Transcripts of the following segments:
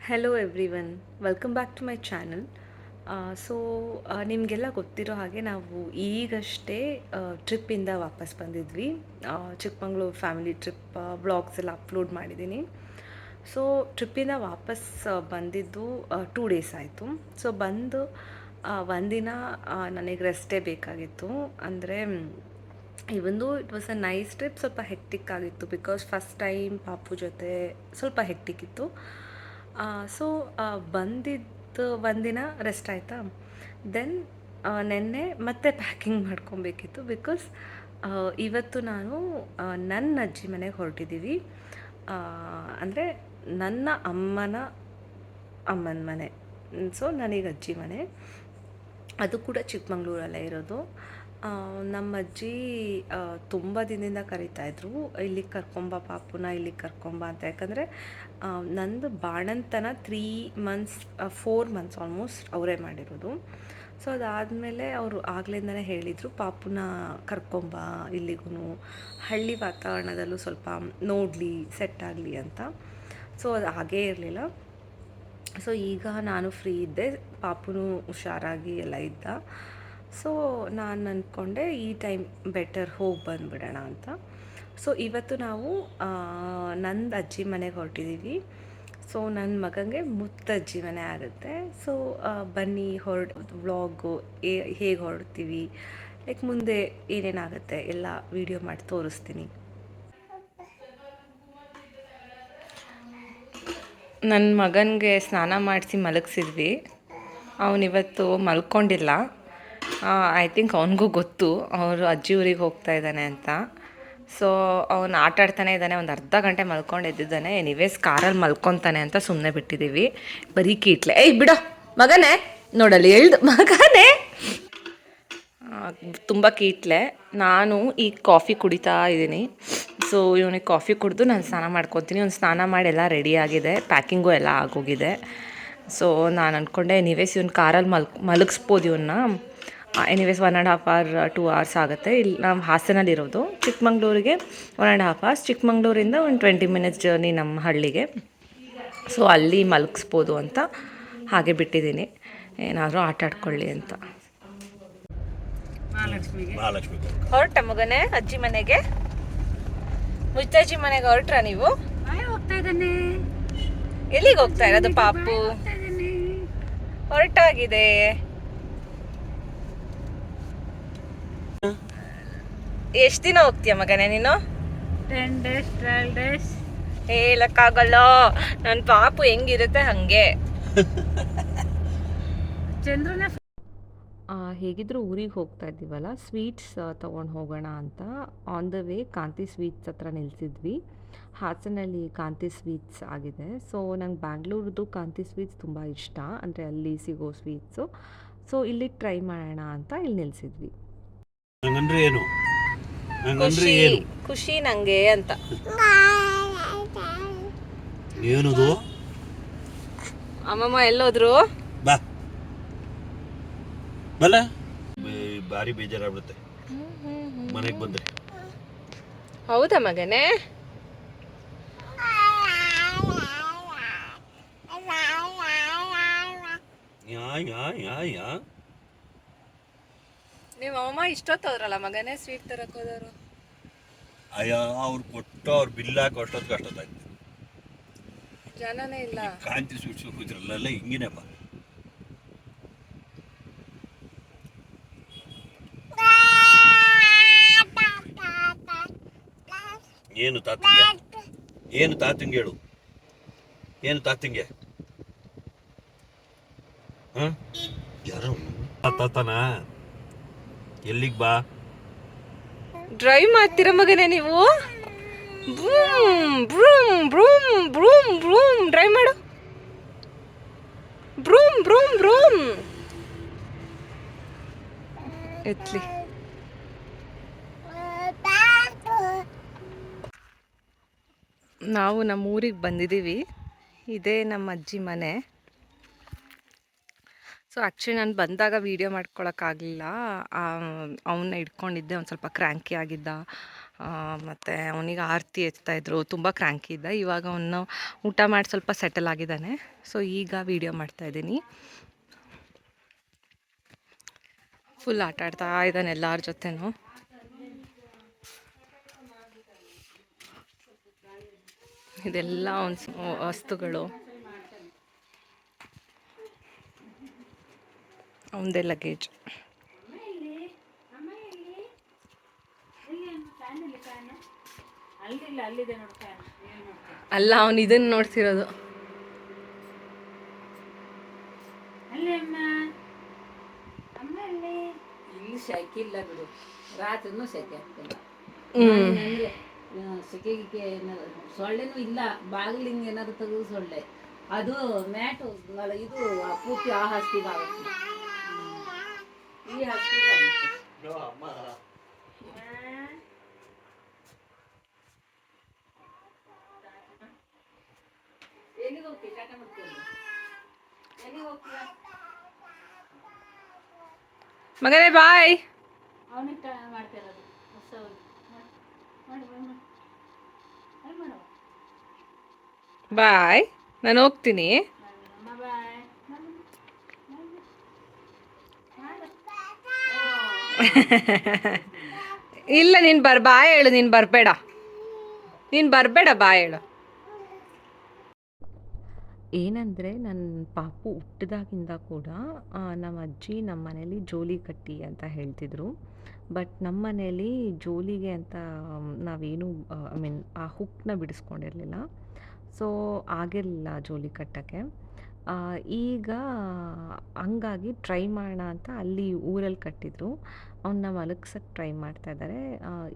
Hello everyone, welcome back to my channel. So ನಿಮಗೆಲ್ಲ ಗೊತ್ತಿರೋ ಹಾಗೆ ನಾವು ಈಗಷ್ಟೇ ಟ್ರಿಪ್ಪಿಂದ ವಾಪಸ್ ಬಂದಿದ್ವಿ. ಚಿಕ್ಕಮಂಗ್ಳೂರು ಫ್ಯಾಮಿಲಿ ಟ್ರಿಪ್ ವ್ಲಾಗ್ಸ್ ಎಲ್ಲ ಅಪ್ಲೋಡ್ ಮಾಡಿದ್ದೀನಿ. ಸೊ ಟ್ರಿಪ್ಪಿಂದ ವಾಪಸ್ ಬಂದಿದ್ದು 2 ಡೇಸ್ ಆಯಿತು. ಸೊ ಬಂದು ಒಂದಿನ ನನಗೆ ರೆಸ್ಟೇ ಬೇಕಾಗಿತ್ತು. ಅಂದರೆ ಇವಂದು it was a nice trip. ಸ್ವಲ್ಪ ಹೆಕ್ಟಿಕ್ ಆಗಿತ್ತು ಬಿಕಾಸ್ ಫಸ್ಟ್ ಟೈಮ್ ಪಾಪು ಜೊತೆ ಸ್ವಲ್ಪ ಹೆಕ್ಟಿಕ್ ಇತ್ತು. ಸೊ ಬಂದಿದ್ದು ಒಂದಿನ ರೆಸ್ಟ್ ಆಯಿತಾ. ದೆನ್ ನೆನ್ನೆ ಮತ್ತೆ ಪ್ಯಾಕಿಂಗ್ ಮಾಡ್ಕೊಬೇಕಿತ್ತು ಬಿಕಾಸ್ ಇವತ್ತು ನಾನು ನನ್ನ ಅಜ್ಜಿ ಮನೆಗೆ ಹೊರಟಿದ್ದೀವಿ. ಅಂದರೆ ನನ್ನ ಅಮ್ಮನ ಮನೆ. ಸೊ ನನಗೆ ಅಜ್ಜಿ ಮನೆ, ಅದು ಕೂಡ ಚಿಕ್ಕಮಂಗ್ಳೂರಲ್ಲೇ ಇರೋದು. ನಮ್ಮ ಅಜ್ಜಿ ತುಂಬ ದಿನದಿಂದ ಕರೀತಾಯಿದ್ರು, ಇಲ್ಲಿಗೆ ಕರ್ಕೊಂಬ ಪಾಪುನ, ಇಲ್ಲಿಗೆ ಕರ್ಕೊಂಬ ಅಂತ. ಯಾಕಂದರೆ ನಂದು ಬಾಣಂತನ 3 ಮಂತ್ಸ್ 4 ಮಂತ್ಸ್ ಆಲ್ಮೋಸ್ಟ್ ಅವರೇ ಮಾಡಿರೋದು. ಸೊ ಅದಾದಮೇಲೆ ಅವರು ಆಗ್ಲಿಂದನೇ ಹೇಳಿದರು, ಪಾಪುನ ಕರ್ಕೊಂಬ ಇಲ್ಲಿಗೂ, ಹಳ್ಳಿ ವಾತಾವರಣದಲ್ಲೂ ಸ್ವಲ್ಪ ನೋಡಲಿ, ಸೆಟ್ ಆಗಲಿ ಅಂತ. ಸೊ ಅದು ಹಾಗೇ ಇರಲಿಲ್ಲ. ಸೊ ಈಗ ನಾನು ಫ್ರೀ ಇದ್ದೆ, ಪಾಪುನು ಹುಷಾರಾಗಿ ಎಲ್ಲ ಇದ್ದ. ಸೊ ನಾನು ಅಂದ್ಕೊಂಡೆ ಈ ಟೈಮ್ ಬೆಟರ್ ಹೋಗಿ ಬಂದುಬಿಡೋಣ ಅಂತ. ಸೊ ಇವತ್ತು ನಾವು ನಂದು ಅಜ್ಜಿ ಮನೆಗೆ ಹೊರಟಿದ್ದೀವಿ. ಸೊ ನನ್ನ ಮಗನಿಗೆ ಮುತ್ತಜ್ಜಿ ಮನೆ ಆಗುತ್ತೆ. ಸೊ ಬನ್ನಿ ವ್ಲಾಗು ಹೇಗೆ ಹೊರಡ್ತೀವಿ, ಲೈಕ್ ಮುಂದೆ ಏನೇನಾಗುತ್ತೆ ಎಲ್ಲ ವೀಡಿಯೋ ಮಾಡಿ ತೋರಿಸ್ತೀನಿ. ನನ್ನ ಮಗನಿಗೆ ಸ್ನಾನ ಮಾಡಿಸಿ ಮಲಗಿಸಿದ್ವಿ. ಅವನಿವತ್ತು ಮಲ್ಕೊಂಡಿಲ್ಲ. ಐ ಥಿಂಕ್ ಅವನಿಗೂ ಗೊತ್ತು ಅವರು ಅಜ್ಜಿ ಊರಿಗೆ ಹೋಗ್ತಾ ಇದ್ದಾನೆ ಅಂತ. ಸೊ ಅವನು ಆಟಾಡ್ತಾನೆ ಇದ್ದಾನೆ. ಒಂದು ಅರ್ಧ ಗಂಟೆ ಮಲ್ಕೊಂಡು ಎದ್ದಿದ್ದಾನೆ. ಎನಿವೇಸ್ ಕಾರಲ್ಲಿ ಮಲ್ಕೊತಾನೆ ಅಂತ ಸುಮ್ಮನೆ ಬಿಟ್ಟಿದ್ದೀವಿ. ಬರೀ ಕೀಟ್ಲೆ. ಏಯ್ ಬಿಡೋ ಮಗನೇ, ನೋಡಲ್ಲಿ ಎಳ್ದು ಮಗನೇ. ತುಂಬ ಕೀಟ್ಲೆ. ನಾನು ಈಗ ಕಾಫಿ ಕುಡಿತಾ ಇದ್ದೀನಿ. ಸೊ ಇವನಿಗೆ ಕಾಫಿ ಕುಡಿದು ನಾನು ಸ್ನಾನ ಮಾಡ್ಕೊತೀನಿ. ಅವ್ನು ಸ್ನಾನ ಮಾಡಿ ಎಲ್ಲ ರೆಡಿ ಆಗಿದೆ, ಪ್ಯಾಕಿಂಗು ಎಲ್ಲ ಆಗೋಗಿದೆ. ಸೊ ನಾನು ಅಂದ್ಕೊಂಡೆ ಎನಿವೇಸ್ ಇವ್ನ ಕಾರಲ್ಲಿ ಮಲಗಿಸ್ಬೋದು ಇವನ್ನ. ಎನಿವೇಸ್ 1.5 hour 2 hours ಆಗುತ್ತೆ. ಇಲ್ಲಿ ನಾವು ಹಾಸನಲ್ಲಿರೋದು, ಚಿಕ್ಕಮಂಗ್ಳೂರಿಗೆ 1.5 hours. ಚಿಕ್ಕಮಂಗ್ಳೂರಿಂದ ಒಂದು 20 minutes ಜರ್ನಿ ನಮ್ಮ ಹಳ್ಳಿಗೆ. ಸೊ ಅಲ್ಲಿ ಮಲಗಿಸ್ಬೋದು ಅಂತ ಹಾಗೆ ಬಿಟ್ಟಿದ್ದೀನಿ, ಏನಾದರೂ ಆಟ ಆಡ್ಕೊಳ್ಳಿ ಅಂತ. ಹೊರಟ ಮಗನೇ ಅಜ್ಜಿ ಮನೆಗೆ, ಮುತ್ತಜ್ಜಿ ಮನೆಗೆ ಹೊರಟ್ರ ನೀವು? ಹೋಗ್ತಾ ಇದ್ದಾನೆ. ಎಲ್ಲಿಗೆ ಹೋಗ್ತಾ ಇರೋದು ಪಾಪು? ಹೊರಟಾಗಿದೆ. ಎಷ್ಟು ದಿನ ಹೋಗ್ತೀಯ ಮಗನೇ ನೀನು? 10 days 12 days. ಹೇಳಕ್ಕಾಗಲ್ಲ, ನನ್ನ ಪಾಪು ಹೆಂಗಿರುತ್ತೆ ಹಂಗೆ. ಚಂದ್ರನ ಹೇಗಿದ್ರು ಊರಿಗೆ ಹೋಗ್ತಾ ಇದ್ದೀವಲ್ಲ, ಸ್ವೀಟ್ಸ್ ತೊಗೊಂಡು ಹೋಗೋಣ ಅಂತ ಆನ್ ದ ವೇ ಕಾಂತಿ ಸ್ವೀಟ್ಸ್ ಹತ್ರ ನಿಲ್ಸಿದ್ವಿ. ಹಾಸನಲ್ಲಿ ಕಾಂತಿ ಸ್ವೀಟ್ಸ್ ಆಗಿದೆ. ಸೊ ನಂಗೆ ಬ್ಯಾಂಗ್ಳೂರ್ದು ಕಾಂತಿ ಸ್ವೀಟ್ಸ್ ತುಂಬ ಇಷ್ಟ, ಅಂದರೆ ಅಲ್ಲಿ ಸಿಗೋ ಸ್ವೀಟ್ಸು. ಸೊ ಇಲ್ಲಿ ಟ್ರೈ ಮಾಡೋಣ ಅಂತ ಇಲ್ಲಿ ನಿಲ್ಸಿದ್ವಿ. ಖುಷಿ ನಂಗೆ ಅಂತ. ಅಮ್ಮಮ್ಮ ಎಲ್ಲೋದ್ರು? ಬಾರಿ ಬೇಜಾರಾಗ್ಬಿಡುತ್ತೆ ಮನೆಗೆ ಬಂದ್ರೆ. ಹೌದಾ ಮಗನೇ? ನಿಮ್ಮ ಅಮ್ಮ ಇಷ್ಟೊತ್ತೋದ್ರಲ್ಲ ಮಗನೇ ಸ್ವೀಟ್ ತರಕ್ ಹೋದವರು? ಅಯ್ಯ, ಅವ್ರು ಕೊಟ್ಟು ಅವ್ರು ಬಿಲ್ ಹಾಕೋ ಅಷ್ಟೊತ್ತಾಯ್ತು. ಜನನೇ ಇಲ್ಲ. ಕಾಂತಿ ಸ್ವೀಟ್ಸ್ ಕೂತಿರಲ್ಲ ಹಿಂಗಿನಪ್ಪ. ಏನು ತಾತಂಗೆ ಹೇಳು, ಏನು ತಾತಂಗೆ? ಯಾರು ತಾತನ? ಎಲ್ಲಿಗೆ ಬಾ? ಡ್ರೈವ್ ಮಾಡ್ತೀರ ಮಗನೇ ನೀವು? ಬ್ರೂಮ್ ಬ್ರೂಮ್ ಬ್ರೂಮ್ ಬ್ರೂಮ್ ಬ್ರೂಮ್ ಡ್ರೈವ್ ಮಾಡು. ಬ್ರೂಮ್ ಬ್ರೂಮ್ ಬ್ರೂಮ್ ಎತ್ಲಿ. ನಾವು ನಮ್ಮ ಊರಿಗೆ ಬಂದಿದ್ದೀವಿ. ಇದೇ ನಮ್ಮ ಅಜ್ಜಿ ಮನೆ. ಸೊ ಆ್ಯಕ್ಚುಲಿ ನಾನು ಬಂದಾಗ ವೀಡಿಯೋ ಮಾಡ್ಕೊಳಕ್ಕಾಗಲಿಲ್ಲ. ಅವನ್ನ ಇಟ್ಕೊಂಡಿದ್ದೆ, ಒಂದು ಸ್ವಲ್ಪ ಕ್ರ್ಯಾಂಕಿ ಆಗಿದ್ದ. ಮತ್ತು ಅವನಿಗೆ ಆರತಿ ಎತ್ತಾಯಿದ್ರು, ತುಂಬ ಕ್ರ್ಯಾಂಕಿ ಇದ್ದ. ಇವಾಗ ಅವನು ಊಟ ಮಾಡಿ ಸ್ವಲ್ಪ ಸೆಟಲ್ ಆಗಿದ್ದಾನೆ. ಸೊ ಈಗ ವೀಡಿಯೋ ಮಾಡ್ತಾಯಿದ್ದೀನಿ. ಫುಲ್ ಆಟ ಆಡ್ತಾ ಇದ್ದಾನೆ ಎಲ್ಲರ ಜೊತೆನೂ. ಇದೆಲ್ಲ ಅವನ ವಸ್ತುಗಳು, ಅವನದೇ ಲಗೇಜ್. ಅಲ್ಲ, ಅವನು ಇದನ್ನು ನೋಡ್ತಿರೋದು. ಇಲ್ಲಿ ಸೆಕೆ ಇಲ್ಲ ಬಿಡು, ರಾತ್ರಿನೂ ಸೆಕೆ ಆಗ್ತಿಲ್ಲ. ಸೆಕೆಗೆ ಸೊಳ್ಳೆನೂ ಇಲ್ಲ. ಬಾಗಿಲು ಹಿಂಗೆ ಏನಾದ್ರು ತೆಗೆದು ಸೊಳ್ಳೆ, ಅದು ಮ್ಯಾಟು ಇದು ಪೂರ್ತಿ ಆ ಹಾಸಿಗೆ ಆಗುತ್ತೆ, ಈ ಹಾಸಿಗೆ ಆಗುತ್ತೆ. ಎಲ್ಲಿಗೆ ಹೋಗ್ತೀವಿ? ಟಾಟಾ ಮಾಡ್ತೀವಿ. ಎಲ್ಲಿಗೆ ಹೋಗ್ತೀಯ? ಮಗನೇ ಬಾಯ್. ಅವನಿಗೆ ಮಾಡ್ತಿರೋದು ಬಾಯ್, ನಾನು ಹೋಗ್ತೀನಿ. ಇಲ್ಲ, ನೀನು ಬಾಯ್ ಹೇಳು. ನೀನು ಬರಬೇಡ ಬಾಯ್ ಹೇಳು. ಏನಂದರೆ ನನ್ನ ಪಾಪು ಹುಟ್ಟಿದಾಗಿಂದ ಕೂಡ ನಮ್ಮ ಅಜ್ಜಿ ನಮ್ಮ ಮನೇಲಿ ಜೋಲಿ ಕಟ್ಟಿ ಅಂತ ಹೇಳ್ತಿದ್ರು. ಬಟ್ ನಮ್ಮ ಮನೇಲಿ ಜೋಲಿಗೆ ಅಂತ ನಾವೇನು ಆ ಹುಕ್ನ ಬಿಡಿಸ್ಕೊಂಡಿರಲಿಲ್ಲ. ಸೊ ಆಗಿರಲಿಲ್ಲ ಜೋಲಿ ಕಟ್ಟೋಕ್ಕೆ. ಈಗ ಹಂಗಾಗಿ ಟ್ರೈ ಮಾಡೋಣ ಅಂತ ಅಲ್ಲಿ ಊರಲ್ಲಿ ಕಟ್ಟಿದ್ರು. ಅವನ್ನ ಮಲಗ್ಸಕ್ಕೆ ಟ್ರೈ ಮಾಡ್ತಾಯಿದ್ದಾರೆ.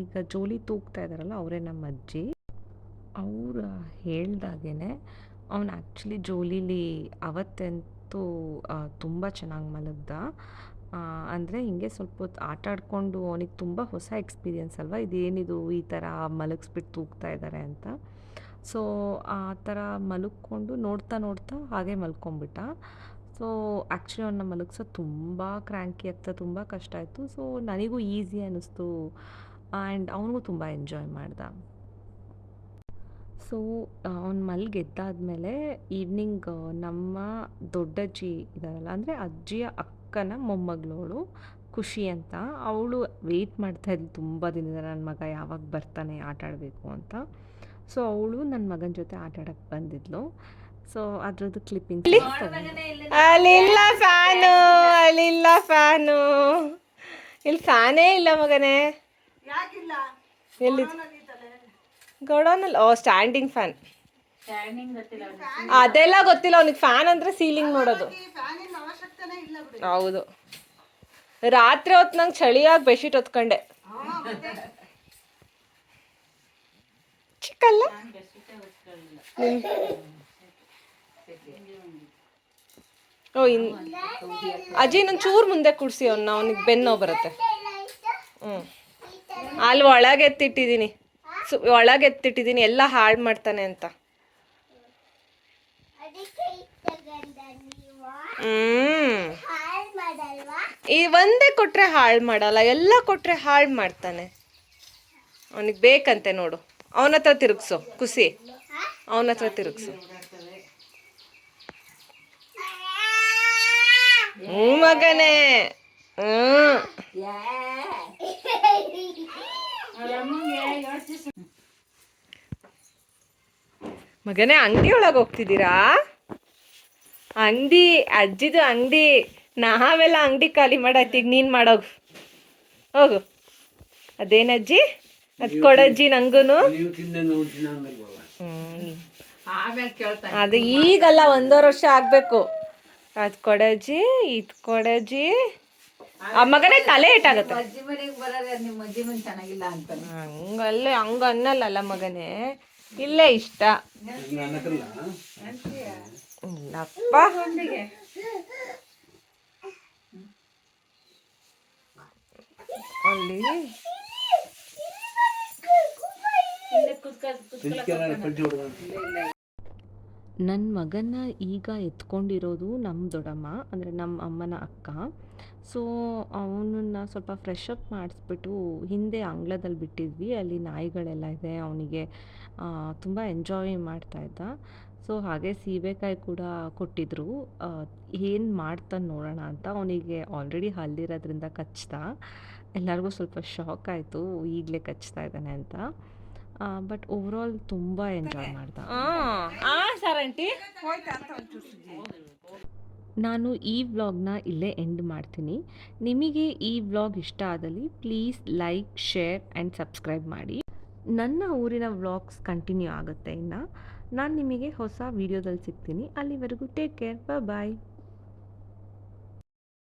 ಈಗ ಜೋಲಿ ತೂಗ್ತಾ ಇದ್ದಾರಲ್ಲ, ಅವರೇ ನಮ್ಮ ಅಜ್ಜಿ. ಅವ್ರು ಹೇಳ್ದಾಗೇ ಅವನು ಆ್ಯಕ್ಚುಲಿ ಜೋಲಿಲಿ ಅವತ್ತಂತೂ ತುಂಬ ಚೆನ್ನಾಗಿ ಮಲಗ್ದ. ಅಂದರೆ ಹಿಂಗೆ ಸ್ವಲ್ಪ ಹೊತ್ತು ಆಟ ಆಡಿಕೊಂಡು ಅವನಿಗೆ ತುಂಬ ಹೊಸ ಎಕ್ಸ್ಪೀರಿಯನ್ಸ್ ಅಲ್ವಾ, ಇದೇನಿದು ಈ ಥರ ಮಲಗಿಸ್ಬಿಟ್ಟು ತೂಗ್ತಾ ಇದ್ದಾರೆ ಅಂತ. ಸೊ ಆ ಥರ ಮಲಗ್ಕೊಂಡು ನೋಡ್ತಾ ಹಾಗೆ ಮಲ್ಕೊಂಬಿಟ್ಟ. ಸೊ ಆ್ಯಕ್ಚುಲಿ ಅವನ್ನ ಮಲಗ್ಸೋದು ತುಂಬ ಕ್ರ್ಯಾಂಕಿ ಆಗ್ತಾ ತುಂಬ ಕಷ್ಟ ಆಯಿತು. ಸೊ ನನಗೂ ಈಸಿ ಅನ್ನಿಸ್ತು ಆ್ಯಂಡ್ ಅವನಿಗೂ ತುಂಬ ಎಂಜಾಯ್ ಮಾಡ್ದ. ಸೊ ಅವ್ನು ಮಲಗೆದ್ದಾದ್ಮೇಲೆ ಈವ್ನಿಂಗ್ ನಮ್ಮ ದೊಡ್ಡಜ್ಜಿ ಇದ್ದಾರಲ್ಲ, ಅಂದರೆ ಅಜ್ಜಿಯ ಅಕ್ಕನ ಮೊಮ್ಮಗಳವಳು ಖುಷಿ ಅಂತ, ಅವಳು ವೆಯ್ಟ್ ಮಾಡ್ತಾಯಿದ್ಲು ತುಂಬ ದಿನದಿಂದ ನನ್ನ ಮಗ ಯಾವಾಗ ಬರ್ತಾನೆ ಆಟ ಆಡಬೇಕು ಅಂತ. ಸೊ ಅವಳು ನನ್ನ ಮಗನ ಜೊತೆ ಆಟ ಆಡೋಕ್ಕೆ ಬಂದಿದ್ಲು. ಸೊ ಅದ್ರದ್ದು ಕ್ಲಿಪ್ಪಿಂಗ್. ಅಲ್ಲಿಲ್ಲ ಫ್ಯಾನು, ಇಲ್ಲಿ ಫ್ಯಾನೇ ಇಲ್ಲ ಮಗನೇ. ಎಲ್ಲಿ ಗೌಡನಲ್ಲಿ? Standing fan. ಅದೆಲ್ಲ ಗೊತ್ತಿಲ್ಲ ಅವನಿಗೆ. ಫ್ಯಾನ್ ಅಂದರೆ ಸೀಲಿಂಗ್ ನೋಡೋದು. ಹೌದು, ರಾತ್ರಿ ಹೊತ್ತು ನಂಗೆ ಚಳಿಯಾಗಿ ಬೆಡ್ಶೀಟ್ ಹೊತ್ಕೊಂಡೆ. ಚಿಕ್ಕಲ್ಲ ಅಜ್ಜಿ, ನನ್ನ ಚೂರು ಮುಂದೆ ಕೂಡಿಸಿ ಅವನಿಗೆ ಬೆನ್ನು ಬರುತ್ತೆ. ಅಲ್ಲಿ ಒಳಗೆ ಎತ್ತಿಟ್ಟಿದ್ದೀನಿ ಎಲ್ಲ ಹಾಳು ಮಾಡ್ತಾನೆ ಅಂತ. ಈ ಒಂದೇ ಕೊಟ್ರೆ ಹಾಳು ಮಾಡಲ್ಲ, ಎಲ್ಲ ಕೊಟ್ರೆ ಹಾಳು ಮಾಡ್ತಾನೆ. ಅವನಿಗೆ ಬೇಕಂತೆ ನೋಡು. ಅವನ ಹತ್ರ ತಿರುಗ್ಸು ಖುಷಿ, ಅವನ ಹತ್ರ ತಿರುಗ್ಸು. ಮಗನೇ. ಮಗನೇ, ಅಂಗಡಿ ಒಳಗೆ ಹೋಗ್ತಿದ್ದೀರಾ? ಅಂಗಡಿ ಅಜ್ಜಿದು ಅಂಗಡಿ. ನಾವೆಲ್ಲ ಅಂಗಡಿ ಖಾಲಿ ಮಾಡಾಯ್ತು, ಈಗ ನೀನು ಮಾಡೋಗು. ಹೋಗು. ಅದೇನಜ್ಜಿ, ಅದು ಕೊಡಜ್ಜಿ ನಂಗೂನು. ಅದು ಈಗಲ್ಲ, 1.5 ವರ್ಷ ಆಗ್ಬೇಕು. ಅದು ಕೊಡಜ್ಜಿ, ಇದು ಕೊಡಜ್ಜಿ. ಆ ಮಗನೇ ತಲೆ ಏಟಾಗತ್ತೆ. ಹಂಗ ಅನ್ನಲ್ಲ ಮಗನೇ, ಇಲ್ಲೇ ಇಷ್ಟ ಇಲ್ಲಪ್ಪ. ಅಲ್ಲಿ ನನ್ನ ಮಗನ್ನ ಈಗ ಎತ್ಕೊಂಡಿರೋದು ನಮ್ಮ ದೊಡ್ಡಮ್ಮ, ಅಂದರೆ ನಮ್ಮ ಅಮ್ಮನ ಅಕ್ಕ. ಸೊ ಅವನನ್ನ ಸ್ವಲ್ಪ ಫ್ರೆಶ್ ಅಪ್ ಮಾಡಿಸ್ಬಿಟ್ಟು ಹಿಂದೆ ಅಂಗಳದಲ್ಲಿ ಬಿಟ್ಟಿದ್ವಿ. ಅಲ್ಲಿ ನಾಯಿಗಳೆಲ್ಲ ಇದೆ. ಅವನಿಗೆ ತುಂಬ ಎಂಜಾಯ್ ಮಾಡ್ತಾ ಇದ್ದ. ಸೊ ಹಾಗೆ ಸೀಬೆಕಾಯಿ ಕೂಡ ಕೊಟ್ಟಿದ್ರು. ಏನು ಮಾಡ್ತಾನೆ ನೋಡೋಣ ಅಂತ. ಅವನಿಗೆ ಆಲ್ರೆಡಿ ಹಲ್ಲಿರೋದ್ರಿಂದ ಕಚ್ದ. ಎಲ್ಲರಿಗೂ ಸ್ವಲ್ಪ ಶಾಕ್ ಆಯಿತು, ಈಗಲೇ ಕಚ್ತಾ ಇದ್ದಾನೆ ಅಂತ. ಬಟ್ ಓವರಾಲ್ ತುಂಬ ಎಂಜಾಯ್ ಮಾಡ್ದ. ನಾನು ಈ ವ್ಲಾಗ್ನ ಇಲ್ಲೇ ಎಂಡ್ ಮಾಡ್ತೀನಿ. ನಿಮಗೆ ಈ ವ್ಲಾಗ್ ಇಷ್ಟ ಆದಲ್ಲಿ please like, share and subscribe ಮಾಡಿ. ನನ್ನ ಊರಿನ ವ್ಲಾಗ್ಸ್ ಕಂಟಿನ್ಯೂ ಆಗುತ್ತೆ ಇನ್ನು. ನಾನು ನಿಮಗೆ ಹೊಸ ವೀಡಿಯೋದಲ್ಲಿ ಸಿಗ್ತೀನಿ. ಅಲ್ಲಿವರೆಗೂ ಟೇಕ್ ಕೇರ್, ಬಾಯ್.